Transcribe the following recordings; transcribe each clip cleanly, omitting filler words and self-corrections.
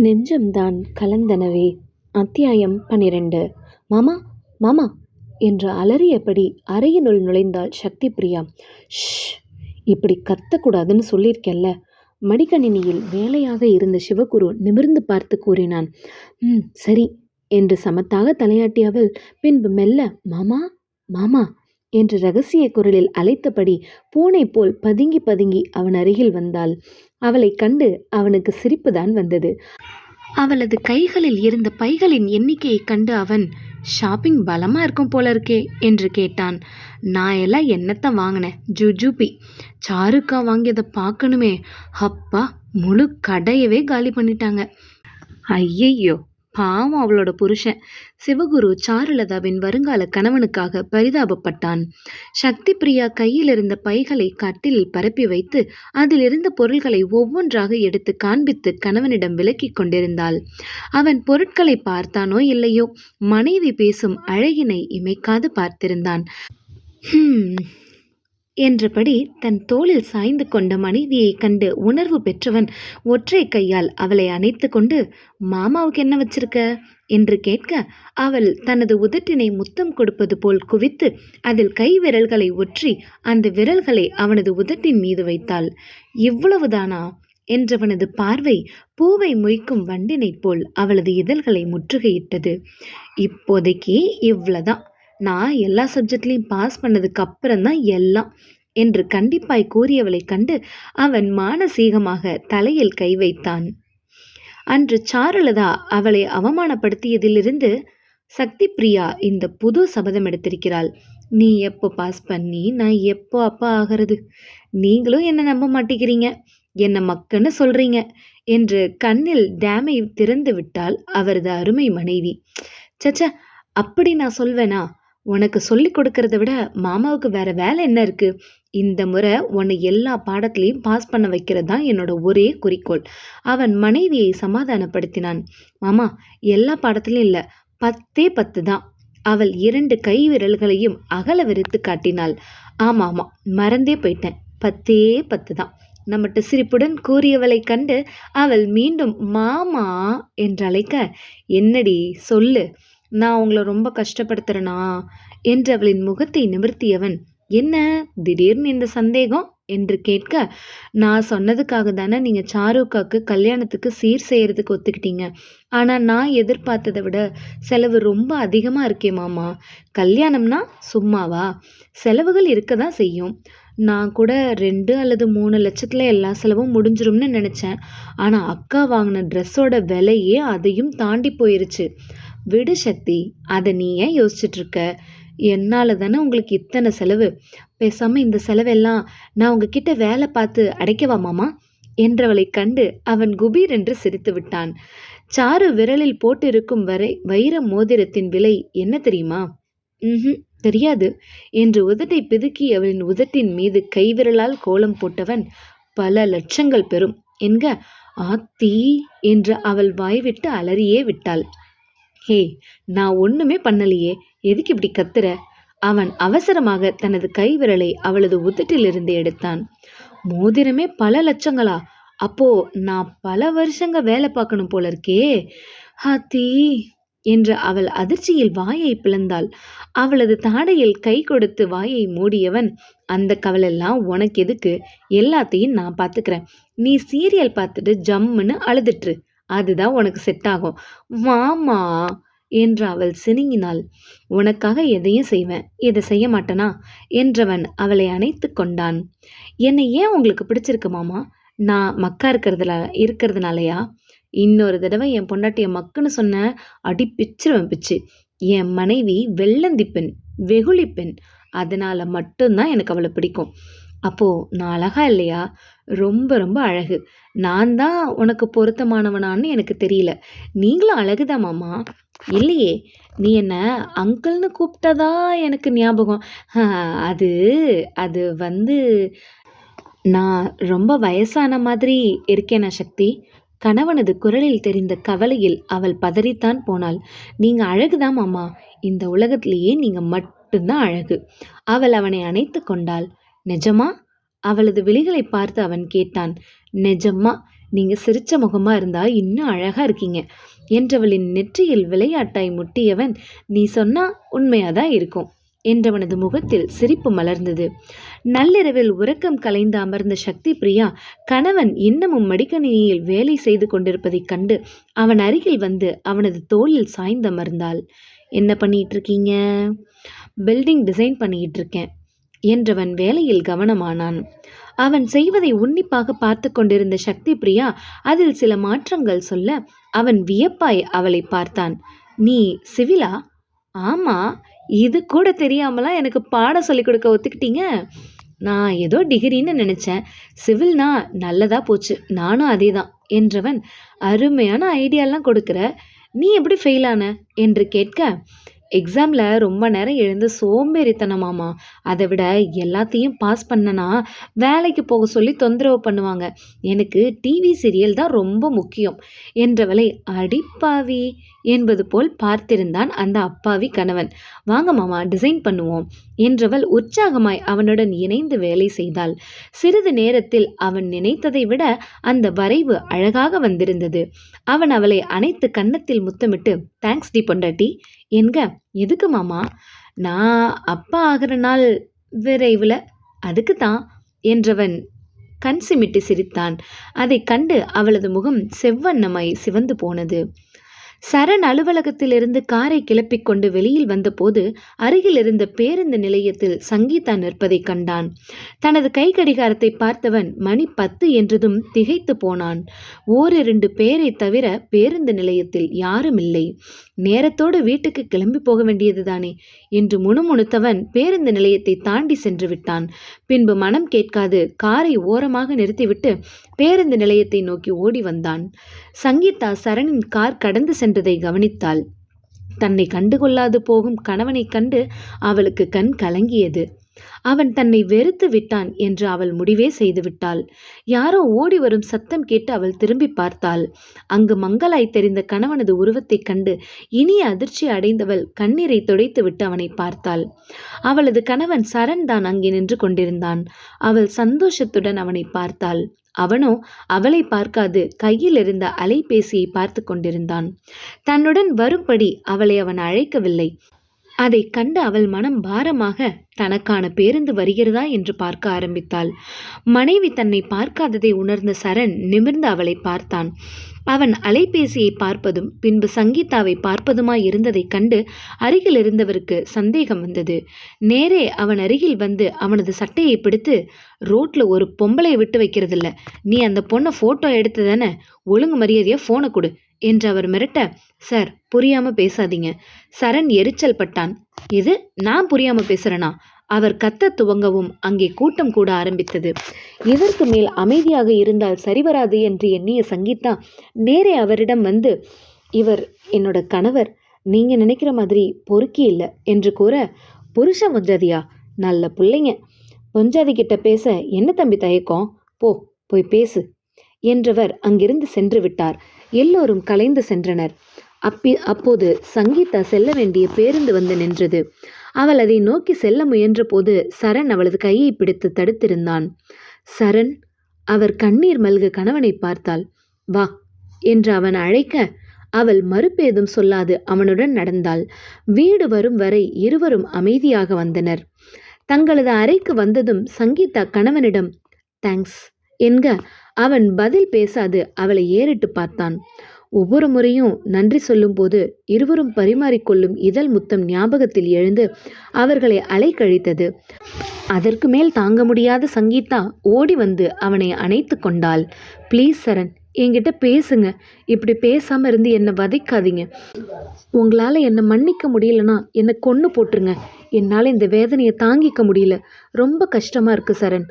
நெஞ்சம்தான் கலந்தனவே. அத்தியாயம் 12. மாமா, மாமா என்று அலறியபடி அறையினுள் நுழைந்தாள் சக்தி பிரியா. ஷ், இப்படி கத்தக்கூடாதுன்னு சொல்லியிருக்கேன்ல. மடிக்கணினியில் வேலையாக இருந்த சிவகுரு நிமிர்ந்து பார்த்து கூறினான். சரி என்று சமத்தாக தலையாட்டியவள் பின்பு மெல்ல மாமா, மாமா என்று ரகசிய குரலில் அழைத்தபடி பூனை போல் பதுங்கி பதுங்கி அவன் அருகில் வந்தாள். அவளை கண்டு அவனுக்கு சிரிப்புதான் வந்தது. அவளது கைகளில் இருந்த பைகளின் எண்ணிக்கையை கண்டு அவன், ஷாப்பிங் பலமா இருக்கும் போல இருக்கே என்று கேட்டான். நான் எல்லாம் என்னத்தை வாங்கினேன், ஜுஜூபி. சாருக்கா வாங்கியதை பார்க்கணுமே. அப்பா, முழு கடையவே காலி பண்ணிட்டாங்க. ஐயையோ, பாவம் அவளோட புருஷன். சிவகுரு சாருலதாவின் வருங்கால கணவனுக்காக பரிதாபப்பட்டான். சக்தி பிரியா கையில் இருந்த பைகளை கட்டிலில் பரப்பி வைத்து அதிலிருந்த பொருள்களை ஒவ்வொன்றாக எடுத்து காண்பித்து கணவனிடம் விலக்கிக் கொண்டிருந்தாள். அவன் பொருட்களை பார்த்தானோ இல்லையோ, மனைவி பேசும் அழகினை இமைக்காது பார்த்திருந்தான். என்றபடி தன் தோளில் சாய்ந்து கொண்ட மனைவியை கண்டு உணர்வு பெற்றவன் ஒற்றை கையால் அவளை அணைத்து கொண்டு, மாமாவுக்கு என்ன வச்சிருக்க என்று கேட்க, அவள் தனது உதட்டினை முத்தம் கொடுப்பது போல் குவித்து அதில் கை விரல்களை ஒற்றி அந்த விரல்களை அவனது உதட்டின் மீது வைத்தாள். இவ்வளவுதானா என்றவனது பார்வை பூவை மொய்க்கும் வண்டினை போல் அவளது இதழ்களை முற்றுகையிட்டது. இப்போதைக்கு இவ்வளவுதான், நான் எல்லா சப்ஜெக்ட்லையும் பாஸ் பண்ணதுக்கு அப்புறம்தான் எல்லாம் என்று கண்டிப்பாய் கூறியவளை கண்டு அவன் மானசீகமாக தலையில் கை வைத்தான். அன்று சாருலதா அவளை அவமானப்படுத்தியதிலிருந்து சக்தி பிரியா இந்த புது சபதம் எடுத்திருக்கிறாள். நீ எப்போ பாஸ் பண்ணி நான் எப்போ அப்பா ஆகிறது? நீங்களும் என்ன நம்ப மாட்டேங்கிறீங்க, என்ன மக்கன்னு சொல்றீங்க என்று கண்ணில் டேமை திறந்து விட்டாள் அவரது அருமை மனைவி. சச்ச, அப்படி நான் சொல்வேனா? உனக்கு சொல்லி கொடுக்கறத விட மாமாவுக்கு வேற வேலை என்ன இருக்கு? இந்த முறை உன்னை எல்லா பாடத்திலையும் பாஸ் பண்ண வைக்கிறது தான் என்னோட ஒரே குறிக்கோள். அவன் மனைவியை சமாதானப்படுத்தினான். மாமா, எல்லா பாடத்திலையும் இல்லை, 10 தான். அவள் 2 கை விரல்களையும் அகல விரித்து காட்டினாள். ஆமாம், மறந்தே போயிட்டேன், 10 தான் நம்மட்டு சிரிப்புடன் கூறியவளை கண்டு அவள் மீண்டும் மாமா என்று அழைக்க, என்னடி சொல்லு, நான் உங்களை ரொம்ப கஷ்டப்படுத்துறேனா என்று அவளின் முகத்தை நிமிர்த்தியவன், என்ன திடீர்னு இந்த சந்தேகம் என்று கேட்க, நான் சொன்னதுக்காக தானே நீங்கள் சாருக்காக்கு கல்யாணத்துக்கு சீர் செய்யறதுக்கு ஒத்துக்கிட்டீங்க. ஆனால் நான் எதிர்பார்த்ததை விட செலவு ரொம்ப அதிகமாக இருக்கே மாமா. கல்யாணம்னா சும்மாவா? செலவுகள் இருக்க தான் செய்யும். நான் கூட 2 அல்லது 3 லட்சத்தில் எல்லா செலவும் முடிஞ்சிரும்னு நினச்சேன். ஆனால் அக்கா வாங்கின ட்ரெஸ்ஸோட விலையே அதையும் தாண்டி போயிருச்சு. விடு சக்தி, அதை நீ ஏன் யோசிச்சுட்ருக்க? என்னால் தானே உங்களுக்கு இத்தனை செலவு. பேசாமல் இந்த செலவெல்லாம் நான் உங்ககிட்ட வேலை பார்த்து அடைக்கவா மாமா என்றவளை கண்டு அவன் குபீர் என்று சிரித்து விட்டான். சாரு விரலில் போட்டிருக்கும் வைர மோதிரத்தின் விலை என்ன தெரியுமா? தெரியாது என்று உதட்டை பிதுக்கி அவளின் உதட்டின் மீது கைவிரலால் கோலம் போட்டவன், பல லட்சங்கள் பெறும் என்க. ஆத்தி என்று அவள் வாய்விட்டு அலறியே விட்டாள். ஹே, நான் ஒண்ணுமே பண்ணலையே, எதுக்கு இப்படி கத்துற? அவன் அவசரமாக தனது கைவிரலை அவளது உதட்டிலிருந்து எடுத்தான். மோதிரமே பல லட்சங்களா? அப்போ நான் பல வருஷங்க வேலை பார்க்கணும் போல இருக்கே. ஹாத்தி என்று அவள் அதிர்ச்சியில் வாயை பிளந்தாள். அவளது தாடையில் கை கொடுத்து வாயை மூடியவன், அந்த கவலெல்லாம் உனக்கு எதுக்கு? எல்லாத்தையும் நான் பார்த்துக்கிறேன். நீ சீரியல் பார்த்துட்டு ஜம்முன்னு அழுதுட்டுரு, அதுதான் உனக்கு செட் ஆகும். மாமா என்று அவள் சினுங்கினாள். உனக்காக எதையும் செய்வேன், இதை செய்ய மாட்டேனா என்றவன் அவளை அணைத்து கொண்டான். என்னை ஏன் உங்களுக்கு பிடிச்சிருக்கு மாமா? நான் மக்கா இருக்கிறதுனாலயா? இன்னொரு தடவை என் பொண்டாட்டிய மக்குன்னு சொன்ன அடி பிச்சிருவேன் பிச்சு. என் மனைவி வெள்ளந்தி பெண், வெகுளி பெண், அதனால மட்டும்தான் எனக்கு அவளை பிடிக்கும். அப்போ நான் அழகா இல்லையா? ரொம்ப ரொம்ப அழகு. நான் தான் உனக்கு பொருத்தமானவனான்னு எனக்கு தெரியல. நீங்களும் அழகுதான் மாமா. இல்லையே, நீ என்ன அங்கிள்னு கூப்பிட்டதா எனக்கு ஞாபகம். அது அது வந்து நான் ரொம்ப வயசான மாதிரி இருக்கேனா சக்தி? கணவனது குரலில் தெரிந்த கவலையில் அவள் பதறித்தான் போனாள். நீங்க அழகுதான் மாமா, இந்த உலகத்திலேயே நீங்க மட்டும்தான் அழகு. அவள் அவனை அணைத்து கொண்டாள். நிஜமா? அவளது விழிகளை பார்த்து அவன் கேட்டான். நிஜமா, நீங்க சிரிச்ச முகமா இருந்தா இன்னும் அழகா இருக்கீங்க என்றவளின் நெற்றியில் விளையாட்டாய் முட்டியவன், நீ சொன்னா உண்மையாதான் இருக்கும் என்றவனது முகத்தில் சிரிப்பு மலர்ந்தது. நள்ளிரவில் உறக்கம் கலைந்து அமர்ந்த சக்தி பிரியா கணவன் இன்னமும் மடிக்கணினியில் வேலை செய்து கொண்டிருப்பதைக் கண்டு அவன் அருகில் வந்து அவனது தோளில் சாய்ந்தமர்ந்தாள். என்ன பண்ணிட்டு இருக்கீங்க? பில்டிங் டிசைன் பண்ணிட்டு இருக்கேன் என்றவன் வேலையில் கவனமானான். அவன் செய்வதை உன்னிப்பாக பார்த்து கொண்டிருந்த சக்தி பிரியா அதில் சில மாற்றங்கள் சொல்ல அவன் வியப்பாய் அவளை பார்த்தான். நீ சிவிலா? ஆமா, இது கூட தெரியாமலா எனக்கு பாடம் சொல்லிக் கொடுக்க ஒத்துக்கிட்டீங்க? நான் ஏதோ டிகிரின்னு நினைச்சேன். சிவில்னா நல்லதா போச்சு, நானும் அதே தான் என்றவன், அருமையான ஐடியாலாம் கொடுக்குற, நீ எப்படி ஃபெயில் ஆன என்று கேட்க, எக்ஸாமில் ரொம்ப நேரம் எழுந்து சோம்பேறித்தனமாமா, அதை விட எல்லாத்தையும் பாஸ் பண்ணனா வேலைக்கு போக சொல்லி தொந்தரவு பண்ணுவாங்க, எனக்கு டிவி சீரியல் தான் ரொம்ப முக்கியம் என்றவளை அடிப்பாவி என்பது போல் பார்த்திருந்தான் அந்த அப்பாவி கணவன். வாங்க மாமா, டிசைன் பண்ணுவோம் என்றவள் உற்சாகமாய் அவனுடன் இணைந்து வேலை செய்தாள். சிறிது நேரத்தில் அவன் நினைத்ததை விட அந்த வரைவு அழகாக வந்திருந்தது. அவன் அவளை அணைத்து கன்னத்தில் முத்தமிட்டு, தேங்க்ஸ் டி பொண்டாட்டி என்க. எதுக்கு மாமா? நான் அப்பா ஆகிற நாள் விரைவில், அதுக்கு தான் என்றவன் கண் சிமிட்டி சிரித்தான். அதை கண்டு அவளது முகம் செவ்வண்ணமாய் சிவந்து போனது. சரண் அலுவலகத்திலிருந்து காரை கிளப்பிக் கொண்டு வெளியில் வந்தபோது அருகில் இருந்த பேருந்து நிலையத்தில் சங்கீதா நிற்பதை கண்டான். தனது கை கடிகாரத்தை பார்த்தவன் மணி 10 என்றதும் திகைத்து போனான். ஓரிரண்டு பேரை தவிர பேருந்து நிலையத்தில் யாரும் இல்லை. நேரத்தோடு வீட்டுக்கு கிளம்பி போக வேண்டியதுதானே என்று முணுமுணுத்தவன் பேருந்து நிலையத்தை தாண்டி சென்று விட்டான். பின்பு மனம் கேட்காது காரை ஓரமாக நிறுத்திவிட்டு பேருந்து நிலையத்தை நோக்கி ஓடி வந்தான். சங்கீதா சரணின் கார் கடந்து சென்றதை கவனித்தாள். தன்னை கண்டுகொள்ளாது போகும் கணவனை கண்டு அவளுக்கு கண் கலங்கியது. அவன் தன்னை வெறுத்து விட்டான் என்று அவள் முடிவே செய்துவிட்டாள். யாரோ ஓடி வரும் சத்தம் கேட்டு அவள் திரும்பி பார்த்தாள். அங்கு மங்களாய் தெரிந்த கணவனது உருவத்தைக் கண்டு இனிய அதிர்ச்சி அடைந்தவள் கண்ணீரை துடைத்துவிட்டு அவனை பார்த்தாள். அவளது கணவன் சரண் தான் அங்கே நின்று கொண்டிருந்தான். அவள் சந்தோஷத்துடன் அவனை பார்த்தாள். அவனோ அவளை பார்க்காது கையில் இருந்த அலைபேசியை பார்த்து கொண்டிருந்தான். தன்னுடன் வரும்படி அவளை அவன் அழைக்கவில்லை. அதை கண்டு அவள் மனம் பாரமாக தனக்கான பேருந்து வருகிறதா என்று பார்க்க ஆரம்பித்தாள். மனைவி தன்னை பார்க்காததை உணர்ந்த சரண் நிமிர்ந்து அவளை பார்த்தான். அவன் அலைபேசியை பார்ப்பதும் பின்பு சங்கீதாவை பார்ப்பதுமாய் இருந்ததைக் கண்டு அருகில் இருந்தவருக்கு சந்தேகம் வந்தது. நேரே அவன் அருகில் வந்து அவனது சட்டையை பிடித்து, ரோட்ல ஒரு பொம்பளை விட்டு வைக்கிறதில்ல, நீ அந்த பொண்ணை போட்டோ எடுத்து தானே, ஒழுங்கு மரியாதையா போனை கொடு என்று அவர் மிரட்ட, சார் புரியாம பேசாதீங்க. சரண் எரிச்சல் பட்டான். இது நான் புரியாம பேசுறேனா? அவர் கத்த துவங்கவும் அங்கே கூட்டம் கூட ஆரம்பித்தது. இதற்கு மேல் அமைதியாக இருந்தால் சரிவராது என்று எண்ணிய சங்கீதா நேரே அவரிடம் வந்து, இவர் என்னோட கணவர், நீங்க நினைக்கிற மாதிரி பொறுக்கி இல்லை என்று கூற, புருஷன் பொஞ்சாதியா? நல்ல பிள்ளைங்க, பொஞ்சாதி கிட்ட பேச என்ன தம்பி தயக்கம், போய் பேசு என்றவர் அங்கிருந்து சென்று விட்டார். எல்லோரும் கலைந்து சென்றனர். அப்போது சங்கீதா செல்ல வேண்டிய பேருந்து வந்து நின்றது. அவள் அதை நோக்கி செல்ல முயன்ற போது சரண் அவளது கையை பிடித்து தடுத்திருந்தான். சரண், அவர் கண்ணீர் மல்க கணவனை பார்த்தாள். வா என்று அவன் அழைக்க அவள் மறுபேதும் சொல்லாது அவனுடன் நடந்தாள். வீடு வரும் வரை இருவரும் அமைதியாக வந்தனர். தங்களது அறைக்கு வந்ததும் சங்கீதா கணவனிடம் தேங்க்ஸ் என்க அவன் பதில் பேசாது அவளை ஏறிட்டு பார்த்தான். ஒவ்வொரு முறையும் நன்றி சொல்லும் போது இருவரும் பரிமாறிக்கொள்ளும் இதழ் முத்தம் ஞாபகத்தில் எழுந்து அவர்களை அலைக்கழித்தது. அதற்கு மேல் தாங்க முடியாத சங்கீதா ஓடி வந்து அவனை அணைத்து கொண்டாள். ப்ளீஸ் சரண், என்கிட்ட பேசுங்க, இப்படி பேசாமல் இருந்து என்னை வதைக்காதீங்க. உங்களால் என்னை மன்னிக்க முடியலன்னா என்னை கொன்று போட்டுருங்க. என்னால் இந்த வேதனையை தாங்கிக்க முடியல, ரொம்ப கஷ்டமாக இருக்குது சரண்.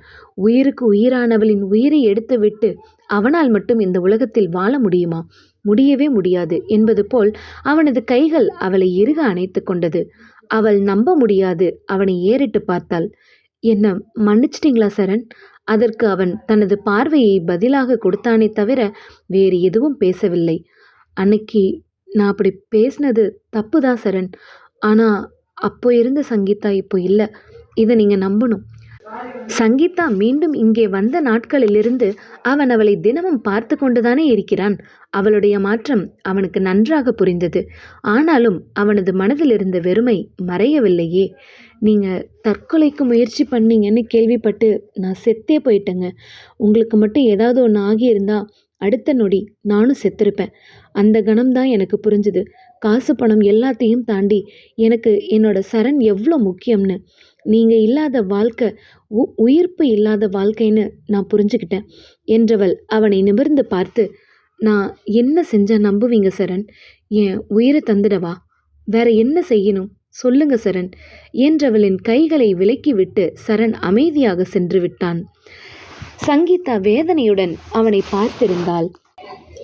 உயிருக்கு உயிரானவளின் உயிரை எடுத்து விட்டு அவனால் மட்டும் இந்த உலகத்தில் வாழ முடியுமா? முடியவே முடியாது என்பது போல் அவனது கைகள் அவளை இறுக அணைத்து கொண்டது. அவள் நம்ப முடியாது அவனை ஏறிட்டு பார்த்தாள். என்ன மன்னிச்சிட்டிங்களா சரண்? அதற்கு அவன் தனது பார்வையை பதிலாக கொடுத்தானே தவிர வேறு எதுவும் பேசவில்லை. அன்னைக்கு நான் அப்படி பேசினது தப்பு தான் சரண். ஆனால் அப்போ இருந்த சங்கீதா இப்போ இல்லை, இதை நீங்கள் நம்பணும். சங்கீதா மீண்டும் இங்கே வந்த நாட்களிலிருந்து அவன் அவளை தினமும் பார்த்து கொண்டுதானே இருக்கிறான். அவளுடைய மாற்றம் அவனுக்கு நன்றாக புரிந்தது. ஆனாலும் அவனது மனதில் இருந்த வெறுமை மறையவில்லையே. நீங்க தற்கொலைக்கு முயற்சி பண்ணீங்கன்னு கேள்விப்பட்டு நான் செத்தே போயிட்டேங்க. உங்களுக்கு மட்டும் ஏதாவது ஒன்று ஆகியிருந்தா அடுத்த நொடி நானும் செத்திருப்பேன். அந்த கணம்தான் எனக்கு புரிஞ்சுது. காசு பணம் எல்லாத்தையும் தாண்டி எனக்கு என்னோட சரண் எவ்வளோ முக்கியம்னு. நீங்க இல்லாத வாழ்க்கை உயிர்ப்பு இல்லாத வாழ்க்கைன்னு நான் புரிஞ்சுக்கிட்டேன் என்றவள் அவனை நிமிர்ந்து பார்த்து, நான் என்ன செஞ்சா நம்புவீங்க சரண்? என் உயிரை தந்துடவா? வேற என்ன செய்யணும் சொல்லுங்க சரண் என்றவளின் கைகளை விலக்கிவிட்டு சரண் அமைதியாக சென்று விட்டான். சங்கீதா வேதனையுடன் அவனை பார்த்திருந்தாள்.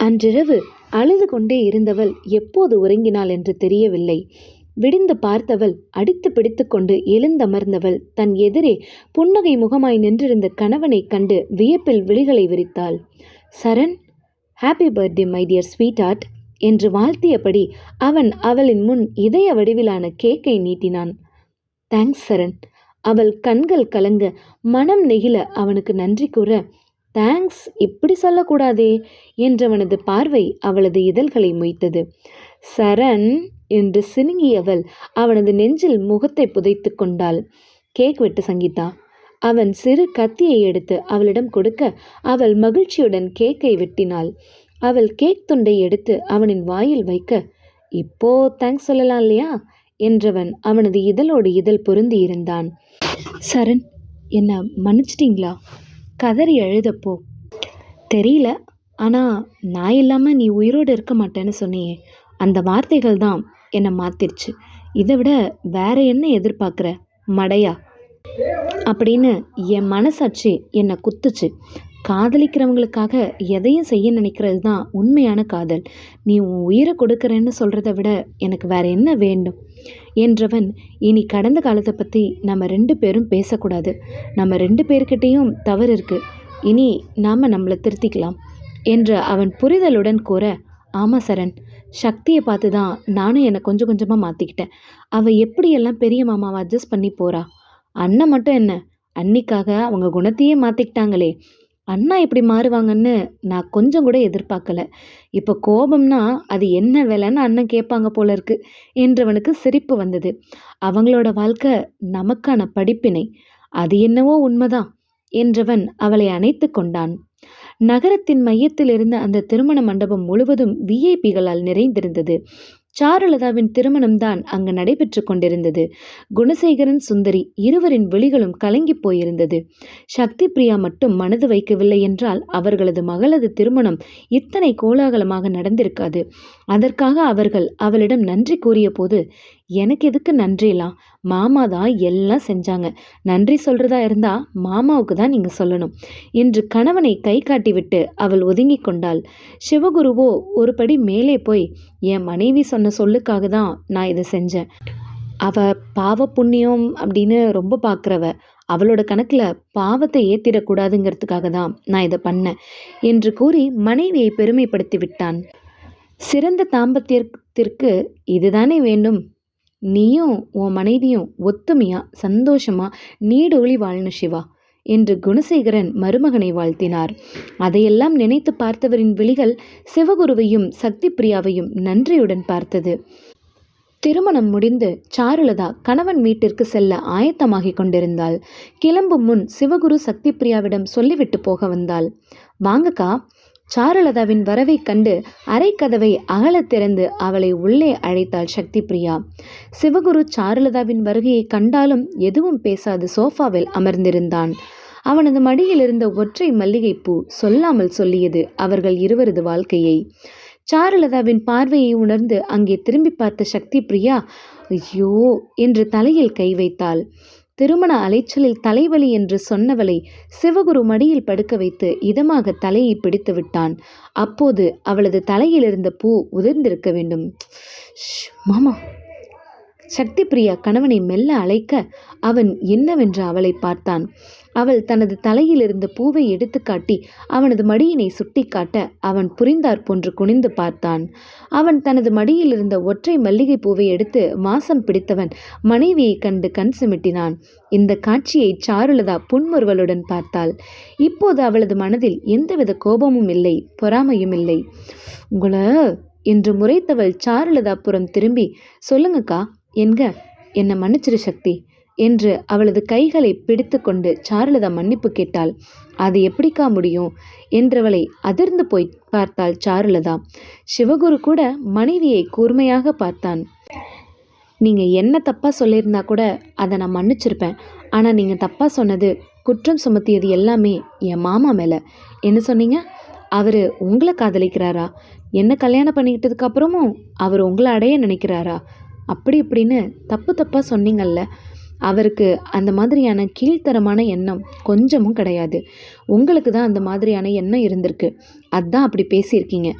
அன்றிரவு அழுது கொண்டே இருந்தவள் எப்போது உறங்கினாள் என்று தெரியவில்லை. விடிந்து பார்த்தவள் அடித்து பிடித்து கொண்டு எழுந்தமர்ந்தவள் தன் எதிரே புன்னகை முகமாய் நின்றிருந்த கணவனை கண்டு வியப்பில் விழிகளை விரித்தாள். Saran, happy birthday my dear sweet heart என்று வாழ்த்தியபடி அவன் அவளின் முன் இதய வடிவிலான கேக்கை நீட்டினான். தேங்க்ஸ் சரண். அவள் கண்கள் கலங்க மனம் நெகிழ அவனுக்கு நன்றி கூற, தேங்க்ஸ் இப்படி சொல்லக்கூடாதே என்றவனது பார்வை அவளது இதழ்களை மொய்த்தது. சரண் என்று சினுங்கியவள் அவனது நெஞ்சில் முகத்தை புதைத்து கொண்டாள். கேக் வெட்டு சங்கீதா. அவன் சிறு கத்தியை எடுத்து அவளிடம் கொடுக்க அவள் மகிழ்ச்சியுடன் கேக்கை வெட்டினாள். அவள் கேக் துண்டை எடுத்து அவனின் வாயில் வைக்க, இப்போ தேங்க்ஸ் சொல்லலாம் இல்லையா என்றவன் அவனது இதழோடு இதழ் பொருந்தி இருந்தான். சரண், என்ன மன்னிச்சிட்டிங்களா? கதறி அழுதப்போ, தெரியல, ஆனால் நான் இல்லாமல் நீ உயிரோடு இருக்க மாட்டேன்னு சொன்னியே, அந்த வார்த்தைகள் தான் என்னை மாத்திருச்சு. இதை விட வேற என்ன எதிர்பார்க்குற மடையா அப்படின்னு என் மனசாட்சி என்னை குத்துச்சு. காதலிக்கிறவங்களுக்காக எதையும் செய்ய நினைக்கிறது தான் உண்மையான காதல். நீ உன் உயிரை கொடுக்குறேன்னு சொல்கிறத விட எனக்கு வேற என்ன வேண்டும் என்றவன், இனி கடந்த காலத்தை பற்றி நம்ம 2 பேரும் பேசக்கூடாது. நம்ம 2 பேர்கிட்டையும் தவறு இருக்குது. இனி நாம் நம்மளை திருத்திக்கலாம் என்று அவன் புரிதலுடன் கூற, ஆமாம் சரண், சக்தியை பார்த்து தான் நானும் என்னை கொஞ்சம் கொஞ்சமாக மாற்றிக்கிட்டேன். அவள் எப்படியெல்லாம் பெரிய மாமாவை அட்ஜஸ்ட் பண்ணி போகிறா. அண்ணன் மட்டும் என்ன, அன்னிக்காக அவங்க குணத்தையே மாற்றிக்கிட்டாங்களே. அண்ணா இப்படி மாறுவாங்கன்னு நான் கொஞ்சம் கூட எதிர்பார்க்கல. இப்போ கோபம்னா அது என்ன வேலைன்னு அண்ணன் கேட்பாங்க போல இருக்கு என்றவனுக்கு சிரிப்பு வந்தது. அவங்களோட வாழ்க்கை நமக்கான படிப்பினை. அது என்னவோ உண்மைதான் என்றவன் அவளை அணைத்து கொண்டான். நகரத்தின் மையத்தில் இருந்த அந்த திருமண மண்டபம் முழுவதும் விஐபிகளால் நிறைந்திருந்தது. சாருலதாவின் திருமணம்தான் அங்கு நடைபெற்று கொண்டிருந்தது. குணசேகரன், சுந்தரி இருவரின் விழிகளும் கலங்கி போயிருந்தது. சக்தி பிரியா மட்டும் மனது வைக்கவில்லை என்றால் அவர்களது மகளது திருமணம் இத்தனை கோலாகலமாக நடந்திருக்காது. அதற்காக அவர்கள் அவளிடம் நன்றி கூறிய போது, எனக்கு எதுக்கு நன்றிலாம், மாமா தான் எல்லாம் செஞ்சாங்க, நன்றி சொல்றதா இருந்தா மாமாவுக்கு தான் நீங்க சொல்லணும் என்று கணவனை கை காட்டிவிட்டு அவள் ஒதுங்கி கொண்டாள். சிவகுருவோ ஒரு படி மேலே போய், என் மனைவி சொன்ன சொல்லுக்காக தான் நான் இதை செஞ்சேன். அவ பாவ புண்ணியம் அப்படின்னு ரொம்ப பார்க்குறவ, அவளோட கணக்கில் பாவத்தை ஏற்றிடக்கூடாதுங்கிறதுக்காக தான் நான் இதை பண்ணேன் என்று கூறி மனைவியை பெருமைப்படுத்தி விட்டான். சிறந்த தாம்பத்தியத்திற்கு இதுதானே வேண்டும். நீயும் உன் மனைவியும் ஒத்துமையா சந்தோஷமா நீடோழி வாழணும் சிவா என்று குணசேகரன் மருமகனை வாழ்த்தினார். அதையெல்லாம் நினைத்து பார்த்தவரின் விழிகள் சிவகுருவையும் சக்தி பிரியாவையும் நன்றியுடன் பார்த்தது. திருமணம் முடிந்து சாருலதா கணவன் வீட்டிற்கு செல்ல ஆயத்தமாகிக் கொண்டிருந்தாள். கிளம்பும் முன் சிவகுரு சக்தி பிரியாவிடம் சொல்லிவிட்டு போக வந்தாள். வாங்கக்கா. சாருலதாவின் வரவை கண்டு அரைக்கதவை அகலத் திறந்து அவளை உள்ளே அழைத்தாள் சக்தி பிரியா. சிவகுரு சாருலதாவின் வருகையை கண்டாலும் எதுவும் பேசாது சோஃபாவில் அமர்ந்திருந்தான். அவனது மடியில் இருந்த ஒற்றை மல்லிகைப்பூ சொல்லாமல் சொல்லியது அவர்கள் இருவரது வாழ்க்கையை. சாருலதாவின் பார்வையை உணர்ந்து அங்கே திரும்பி பார்த்த சக்தி பிரியா, ஐயோ என்று தலையில் கை வைத்தாள். திருமண அலைச்சலில் தலைவலி என்று சொன்னவளை சிவகுரு மடியில் படுக்க வைத்து இதமாக தலையை பிடித்து விட்டான். அப்போது அவளது தலையில் இருந்த பூ உதிர்ந்திருக்க வேண்டும். மாமா சக்தி பிரியா கணவனை மெல்ல அழைக்க அவன் என்னவென்று அவளை பார்த்தான். அவள் தனது தலையிலிருந்த பூவை எடுத்து காட்டி அவனது மடியினை சுட்டி காட்ட அவன் புரிந்தாற் போன்று குனிந்து பார்த்தான். அவன் தனது மடியில் இருந்த ஒற்றை மல்லிகை பூவை எடுத்து வாசம் பிடித்தவன் மனைவியை கண்டு கண் சிமிட்டினான். இந்த காட்சியை சாருலதா புன்முறுவலுடன் பார்த்தாள். இப்போது அவளது மனதில் எந்தவித கோபமும் இல்லை, பொறாமையும் இல்லை. உங்கள என்று முறைத்தவள் சாருலதா புறம் திரும்பி, சொல்லுங்கக்கா என்க, என்னை மன்னிச்சிரு சக்தி என்று அவளது கைகளை பிடித்து கொண்டு சாருலதா மன்னிப்பு கேட்டாள். அது எப்படிக்கா முடியும் என்றவளை அதிர்ந்து போய் பார்த்தாள் சாருலதா. சிவகுரு கூட மனைவியை கூர்மையாக பார்த்தான். நீங்கள் என்ன தப்பாக சொல்லியிருந்தா கூட அதை நான் மன்னிச்சிருப்பேன். ஆனால் நீங்கள் தப்பாக சொன்னது, குற்றம் சுமத்தியது எல்லாமே என் மாமா மேலே. என்ன சொன்னீங்க? அவர் உங்களை காதலிக்கிறாரா? என்ன கல்யாணம் பண்ணிக்கிட்டதுக்கு அப்புறமும் அவர் உங்களை அடைய நினைக்கிறாரா? அப்படி இப்படின்னு தப்பு தப்பாக சொன்னீங்கல்ல. அவருக்கு அந்த மாதிரியான கீழ்த்தரமான எண்ணம் கொஞ்சமும் கிடையாது. உங்களுக்கு தான் அந்த மாதிரியான எண்ணம் இருந்திருக்கு. அதான் அப்படி பேசியிருக்கீங்க.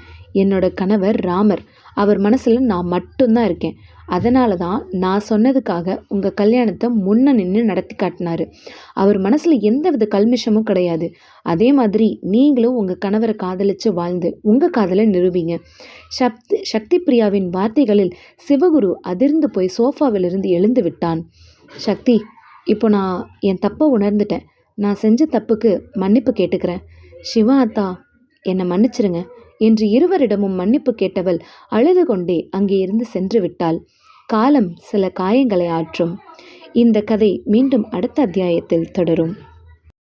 என்னோட கணவர் ராமர், அவர் மனசில் நான் மட்டும்தான் இருக்கேன். அதனால தான் நான் சொன்னதுக்காக உங்கள் கல்யாணத்தை முன்ன நின்று நடத்தி காட்டினாரு. அவர் மனசில் எந்தவித கல்மிஷமும் கிடையாது. அதே மாதிரி நீங்களும் உங்கள் கணவரை காதலித்து வாழ்ந்து உங்கள் காதலை நிரூபிங்க. சக்தி பிரியாவின் வார்த்தைகளில் சிவகுரு அதிர்ந்து போய் சோஃபாவிலிருந்து எழுந்து விட்டான். சக்தி, இப்போ நான் என் தப்பை உணர்ந்துட்டேன். நான் செஞ்ச தப்புக்கு மன்னிப்பு கேட்டுக்கிறேன். சிவா அத்தா, என்னை மன்னிச்சிருங்க என்று இருவரிடமும் மன்னிப்பு கேட்டவள் அழுது கொண்டே அங்கே இருந்து சென்று விட்டாள். காலம் சில காயங்களை ஆற்றும். இந்த கதை மீண்டும் அடுத்த அத்தியாயத்தில் தொடரும்.